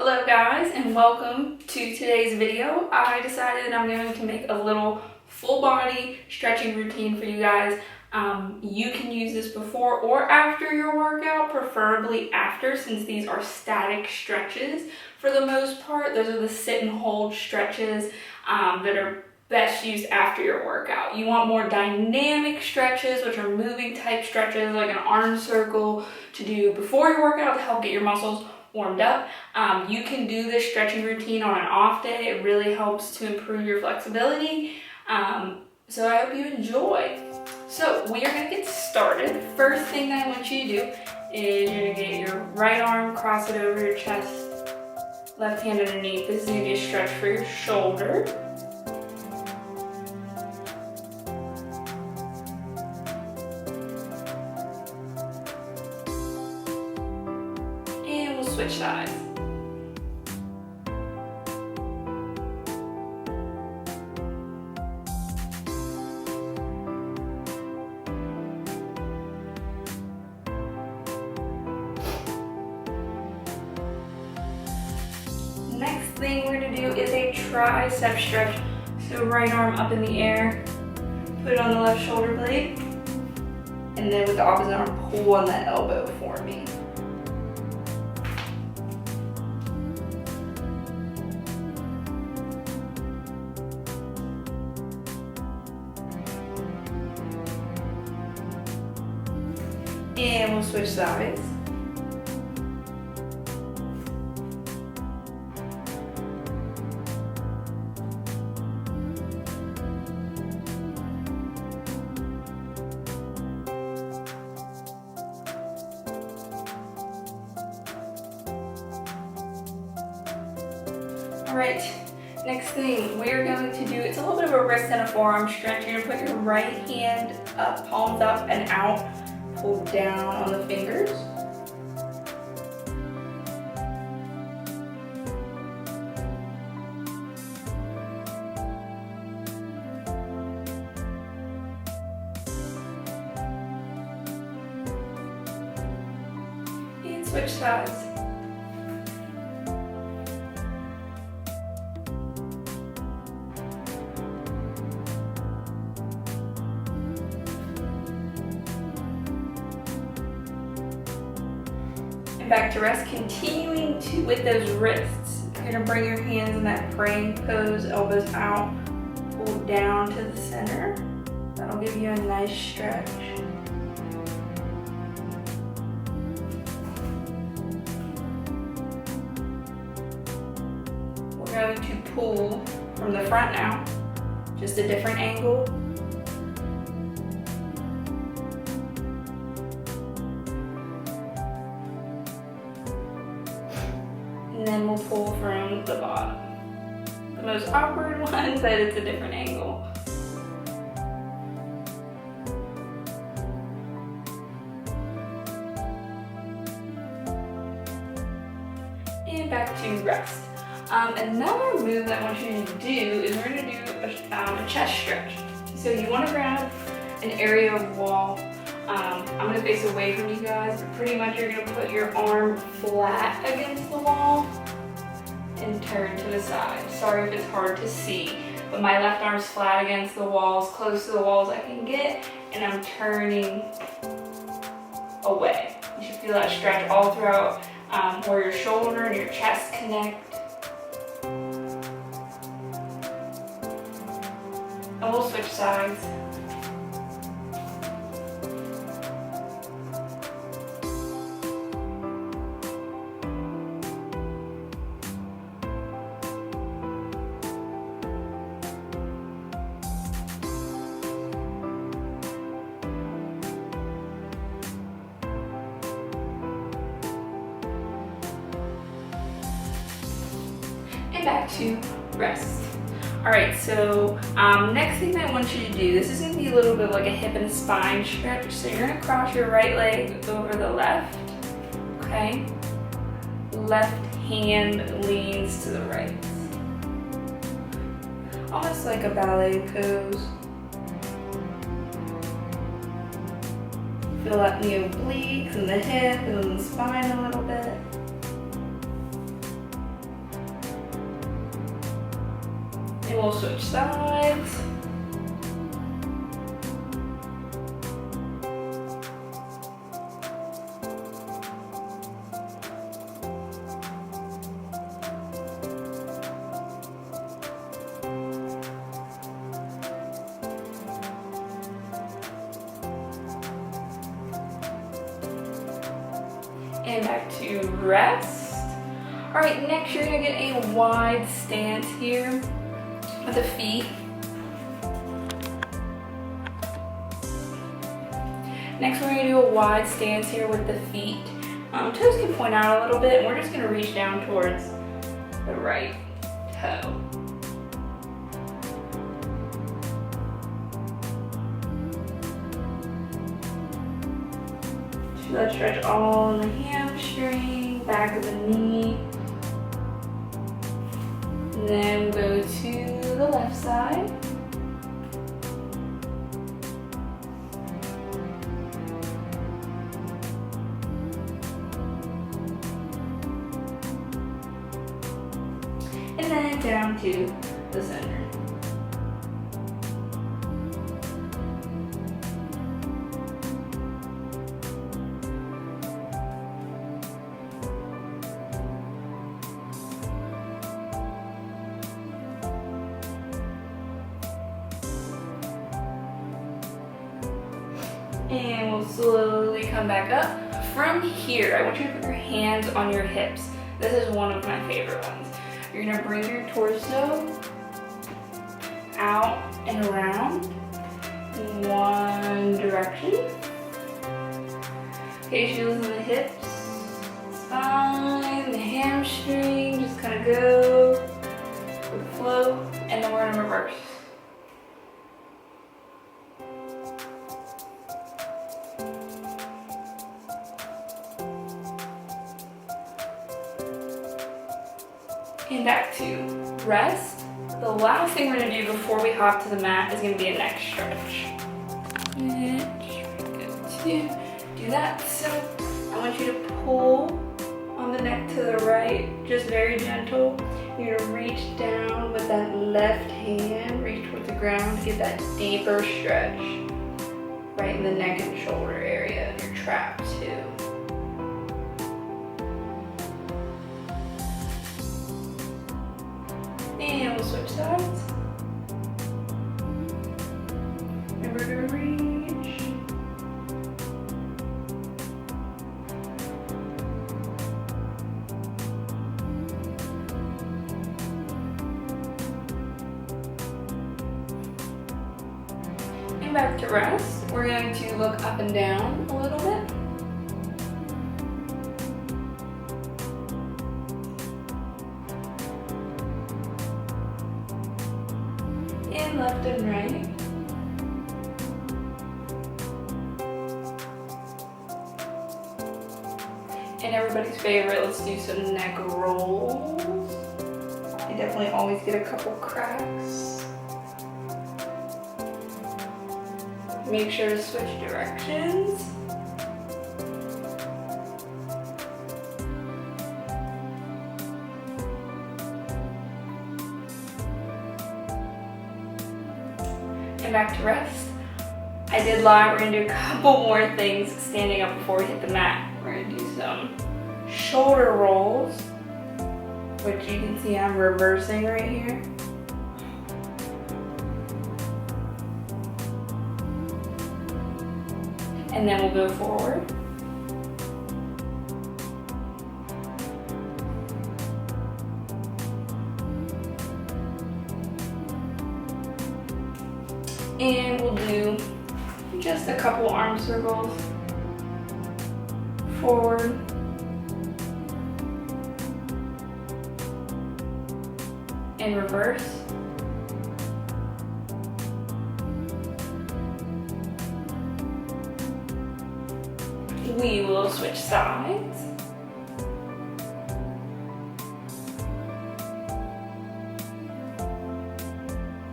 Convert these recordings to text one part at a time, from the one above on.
Hello guys, and welcome to today's video. I decided I'm going to make a little full body stretching routine for you guys. You can use this before or after your workout, preferably after, since these are static stretches for the most part. Those are the sit and hold stretches that are best used after your workout. You want more dynamic stretches, which are moving type stretches like an arm circle, to do before your workout to help get your muscles warmed up. You can do this stretching routine on an off day. It really helps to improve your flexibility. So I hope you enjoy. So we are going to get started. First thing that I want you to do is you're going to get your right arm, cross it over your chest, left hand underneath. This is going to be a stretch for your shoulder. And we'll switch sides. Next thing we're going to do is a tricep stretch. So right arm up in the air, put it on the left shoulder blade, and then with the opposite arm pull on that elbow for me. And we'll switch sides. Alright, next thing we're going to do, it's a little bit of a wrist and a forearm stretch. You're going to put your right hand up, palms up and out, pull down on the fingers. And switch sides. Back to rest, continuing with those wrists. You're gonna bring your hands in that praying pose, elbows out, pull down to the center. That'll give you a nice stretch. We're going to pull from the front now, just a different angle. And then we'll pull from the bottom. The most awkward one is that it's a different angle. And back to rest. Another move that I want you to do is we're going to do a chest stretch. So you want to grab an area of wall. I'm going to face away from you guys, but pretty much you're going to put your arm flat against the wall and turn to the side. Sorry if it's hard to see, but my left arm's flat against the wall, as close to the wall as I can get, and I'm turning away. You should feel that stretch all throughout where your shoulder and your chest connect. And we'll switch sides. And back to rest. Alright, so next thing I want you to do, this is going to be a little bit like a hip and spine stretch. So you're going to cross your right leg over the left, okay? Left hand leans to the right. Almost like a ballet pose. Feel that in the obliques and the hip and the spine a little bit. we'll switch sides. And back to rest. All right, next you're gonna get a wide stance here with the feet. Next we're gonna do a wide stance here with the feet. Toes can point out a little bit, and we're just gonna reach down towards the right toe. Let's stretch all in the hamstring, back of the knee. And then go to the left side. And then down to the center. And we'll slowly come back up. From here, I want you to put your hands on your hips. This is one of my favorite ones. You're gonna bring your torso out and around in one direction. Okay, shoulders in the hips, spine, the hamstring, just kind of go with the flow, and then we're gonna reverse. And back to rest. The last thing we're gonna do before we hop to the mat is gonna be a neck stretch. Good. Do that. So I want you to pull on the neck to the right, just very gentle. You're gonna reach down with that left hand, reach towards the ground to get that deeper stretch right in the neck and shoulder area, your trap too. And we'll switch sides. Remember to reach. And back to rest. We're going to look up and down a little bit. And left and right. And everybody's favorite, let's do some neck rolls. You definitely always get a couple cracks. Make sure to switch directions. And back to rest. I did lie, we're gonna do a couple more things standing up before we hit the mat. We're gonna do some shoulder rolls, which you can see I'm reversing right here. And then we'll go forward. And we'll do just a couple arm circles. Forward. And reverse. We will switch sides.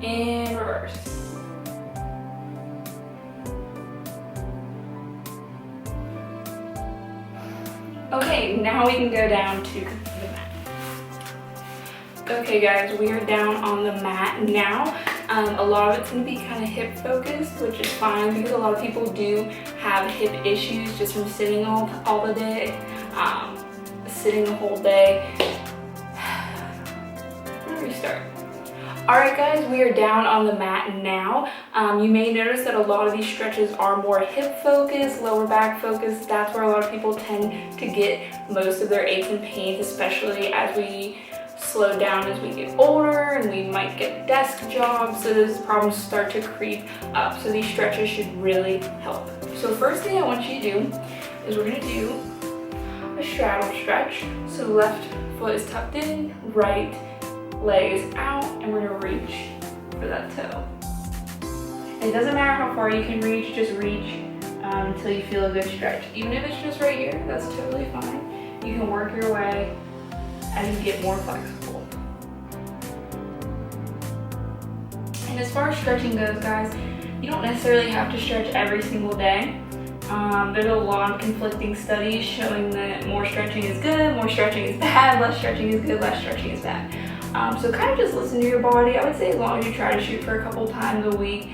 And reverse. Okay, now we can go down to the mat. Okay guys, we are down on the mat now. A lot of it's going to be kind of hip focused, which is fine because a lot of people do have hip issues just from sitting all the day, sitting the whole day. Let me restart. Alright guys, we are down on the mat now. You may notice that a lot of these stretches are more hip focused, lower back focused. That's where a lot of people tend to get most of their aches and pains, especially as we slow down as we get older and we might get desk jobs, so those problems start to creep up. So these stretches should really help. So first thing I want you to do is we're going to do a straddle stretch. So left foot is tucked in, right leg is out, and we're going to reach for that toe. And it doesn't matter how far you can reach, just reach until you feel a good stretch. Even if it's just right here, that's totally fine. You can work your way as you get more flexible. And as far as stretching goes, guys, you don't necessarily have to stretch every single day. There's a lot of conflicting studies showing that more stretching is good, more stretching is bad, less stretching is good, less stretching is bad. So kind of just listen to your body. I would say as long as you try to shoot for a couple times a week,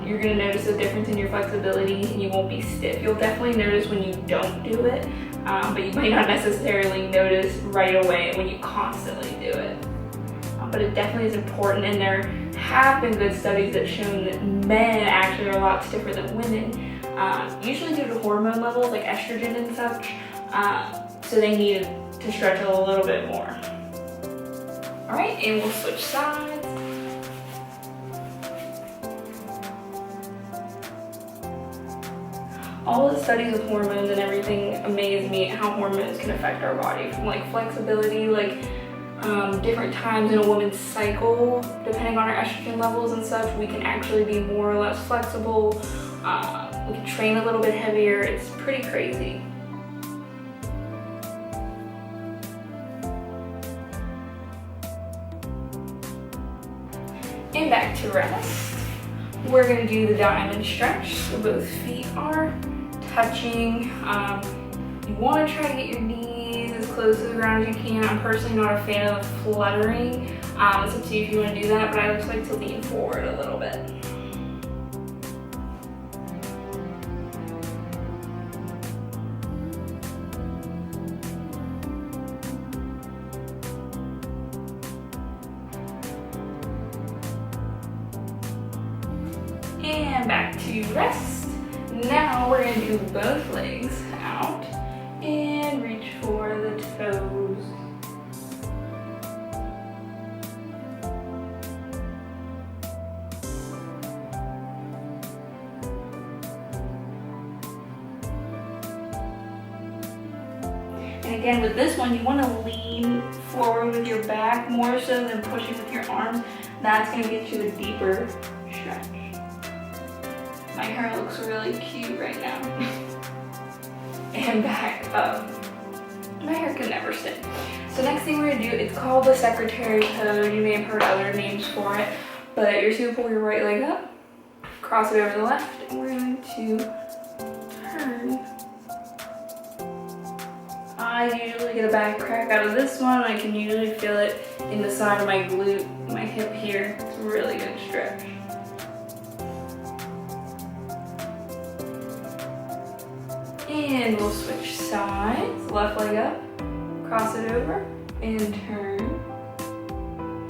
you're going to notice a difference in your flexibility and you won't be stiff. You'll definitely notice when you don't do it, but you might not necessarily notice right away when you constantly do it. But it definitely is important, and there have been good studies that show that men actually are a lot stiffer than women, usually due to hormone levels like estrogen and such, so they need to stretch a little bit more. Alright, and we'll switch sides. All the studies with hormones and everything amaze me at how hormones can affect our body, from like flexibility, like different times in a woman's cycle, depending on our estrogen levels and such, we can actually be more or less flexible. We can train a little bit heavier. It's pretty crazy. And back to rest. We're going to do the diamond stretch, so both feet are touching. You want to try to get your knees as close to the ground as you can. I'm personally not a fan of fluttering. It's up to you if you want to do that, but I just like to lean forward a little bit. And back to rest. Now we're going to do both legs out and reach for the toes. And again, with this one, you want to lean forward with your back more so than pushing with your arms. That's going to get you a deeper stretch. My hair looks really cute right now. And back up. My hair can never sit. So next thing we're gonna do, it's called the secretary pose. You may have heard other names for it, but you're just gonna pull your right leg up, cross it over the left, and we're going to turn. I usually get a back crack out of this one. I can usually feel it in the side of my glute, my hip here. It's a really good stretch. And we'll switch sides. Left leg up, cross it over, and turn.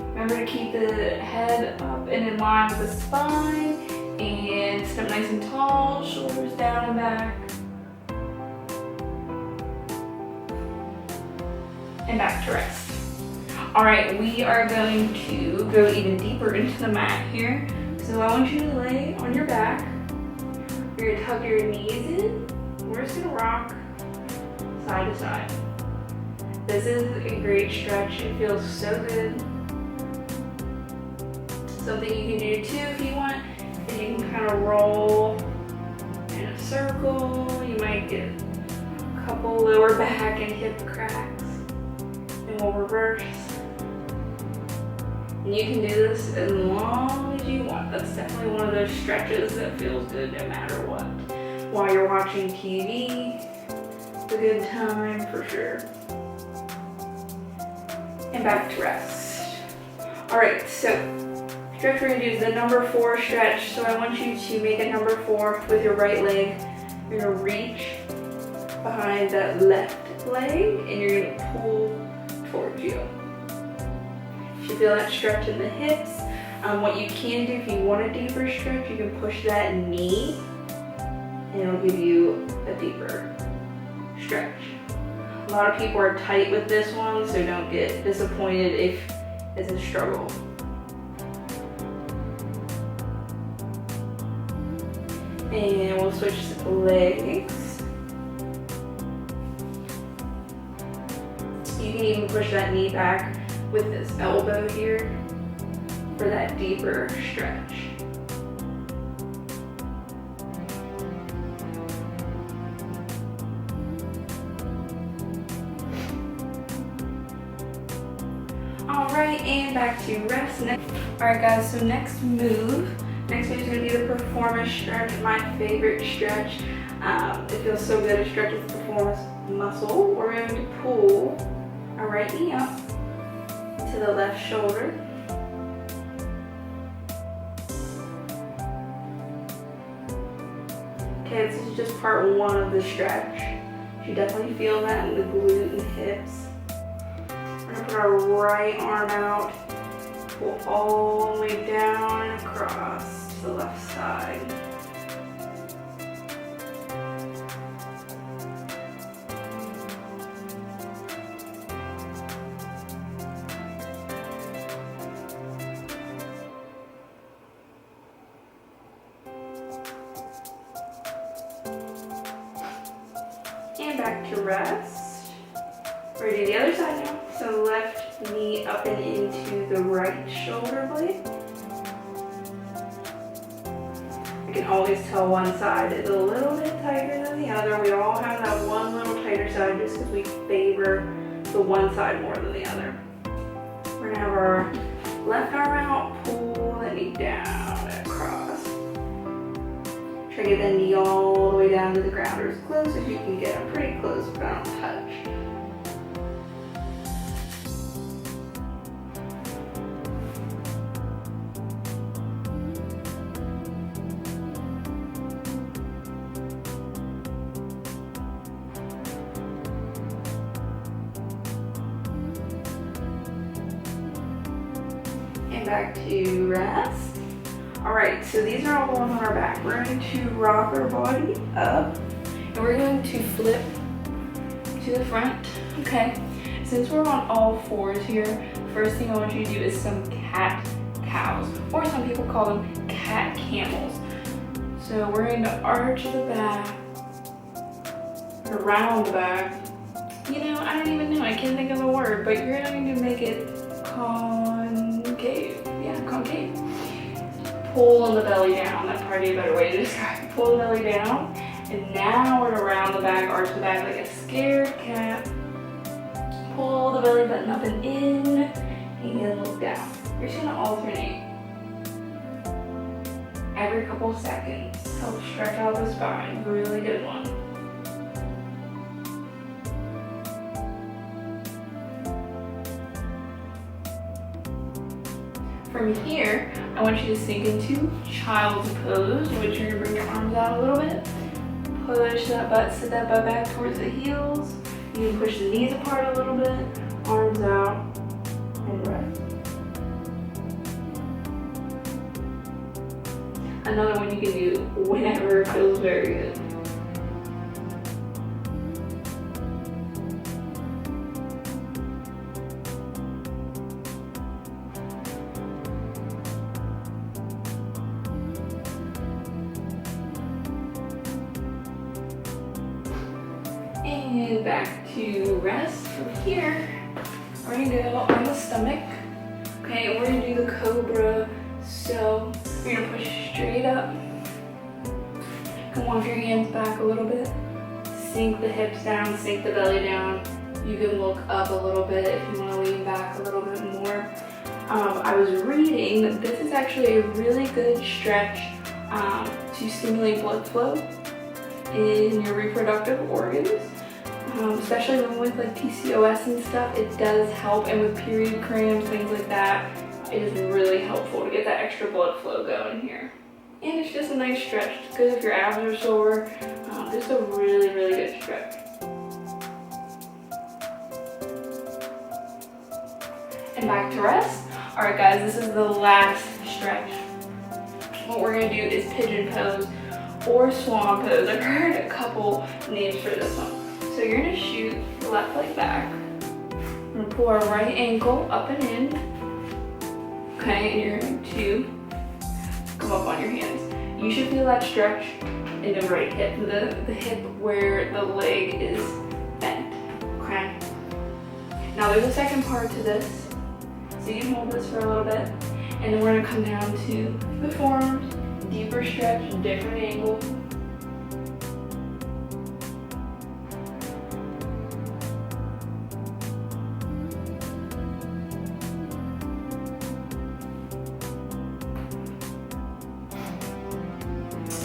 Remember to keep the head up and in line with the spine, and sit up nice and tall, shoulders down and back. And back to rest. All right, we are going to go even deeper into the mat here. So I want you to lay on your back. You're gonna tuck your knees in. We're just gonna rock side to side. This is a great stretch. It feels so good. Something you can do too if you want is you can kind of roll in a circle. You might get a couple lower back and hip cracks. And we'll reverse. And you can do this as long as you want. That's definitely one of those stretches that feels good no matter what. While you're watching TV, it's a good time for sure. And back to rest. All right, so stretch we're gonna do is the number 4 stretch. So I want you to make a number 4 with your right leg. You're gonna reach behind that left leg and you're gonna pull towards you. You feel that stretch in the hips. What you can do if you want a deeper stretch, you can push that knee and it'll give you a deeper stretch. A lot of people are tight with this one, so don't get disappointed if it's a struggle. And we'll switch legs. You can even push that knee back with this elbow here for that deeper stretch. Alright, and back to rest. Alright guys, so next move is going to be the performance stretch, my favorite stretch. It feels so good to stretch with the performance muscle. We're going to pull our right knee up to the left shoulder. Okay, this is just part 1 of the stretch. You definitely feel that in the glute and hips. We're gonna put our right arm out, pull all the way down and across to the left side. And back to rest. We're gonna do the other side now. So left knee up and into the right shoulder blade. I can always tell one side is a little bit tighter than the other. We all have that one little tighter side just because we favor the one side more than the other. We're gonna have our left arm out, pull the knee down and across. Try to get the knee all the way down to the ground or as close as you can get. I'm pretty close, but I don't touch. And back to rest. All right, so these are all going on our back. We're going to rock our body up and we're going to flip to the front. Okay, since we're on all 4s here, first thing I want you to do is some cat cows, or some people call them cat camels. So we're going to arch the back, around the back. You know, I don't even know, I can't think of the word, but you're going to make it concave. Yeah, concave. Pull the belly down. That's probably a better way to describe it. Pull the belly down. And now we're gonna round the back, arch the back like a scared cat. Pull the belly button up and in, and look down. You're just gonna alternate every couple of seconds. Help stretch out the spine. Really good one. From here, I want you to sink into child's pose, which you're gonna bring your arms out a little bit. Push that butt, sit that butt back towards the heels. You can push the knees apart a little bit, arms out, and rest. Another one you can do whenever it feels very good. And back to rest. From here, we're gonna go on the stomach. Okay, and we're gonna do the cobra. So you're gonna push straight up. You can walk your hands back a little bit. Sink the hips down, sink the belly down. You can look up a little bit if you wanna lean back a little bit more. I was reading that this is actually a really good stretch to stimulate blood flow in your reproductive organs. Especially when with like PCOS and stuff, it does help, and with period cramps, things like that, it is really helpful to get that extra blood flow going here. And it's just a nice stretch. It's good if your abs are sore. Just a really, really good stretch. And back to rest. All right, guys, this is the last stretch. What we're gonna do is pigeon pose or swan pose. I've heard a couple names for this one. So you're gonna shoot the left leg back. I'm gonna pull our right ankle up and in. Okay, and you're going to come up on your hands. You should feel that stretch in the right hip, the hip where the leg is bent, okay? Now there's a second part to this. So you can hold this for a little bit, and then we're gonna come down to the forearms, deeper stretch, different angle.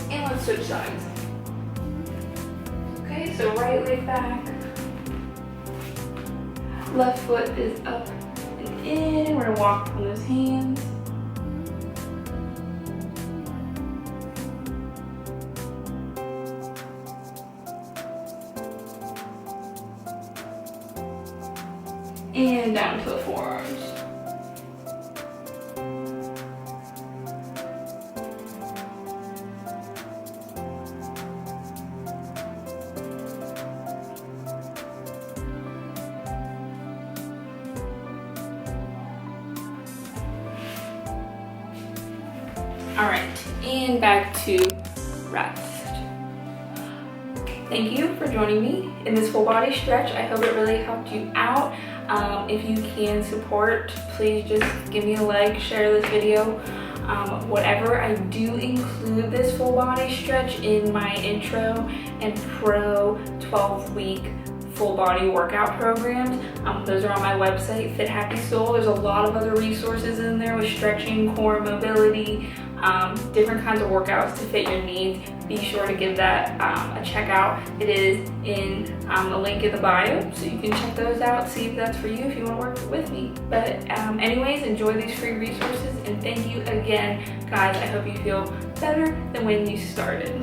And let's switch sides. Okay, so right leg back. Left foot is up and in. We're gonna walk on those hands. And down to the forearms. All right, and back to rest. Thank you for joining me in this full body stretch. I hope it really helped you out. If you can support, please just give me a like, share this video, whatever. I do include this full body stretch in my intro and pro 12-week full body workout programs. Those are on my website, Fit Happy Soul. There's a lot of other resources in there with stretching, core mobility, different kinds of workouts to fit your needs. Be sure to give that a check out. It is in the link in the bio, so you can check those out, see if that's for you, if you want to work with me. But anyways, enjoy these free resources, and thank you again, guys. I hope you feel better than when you started.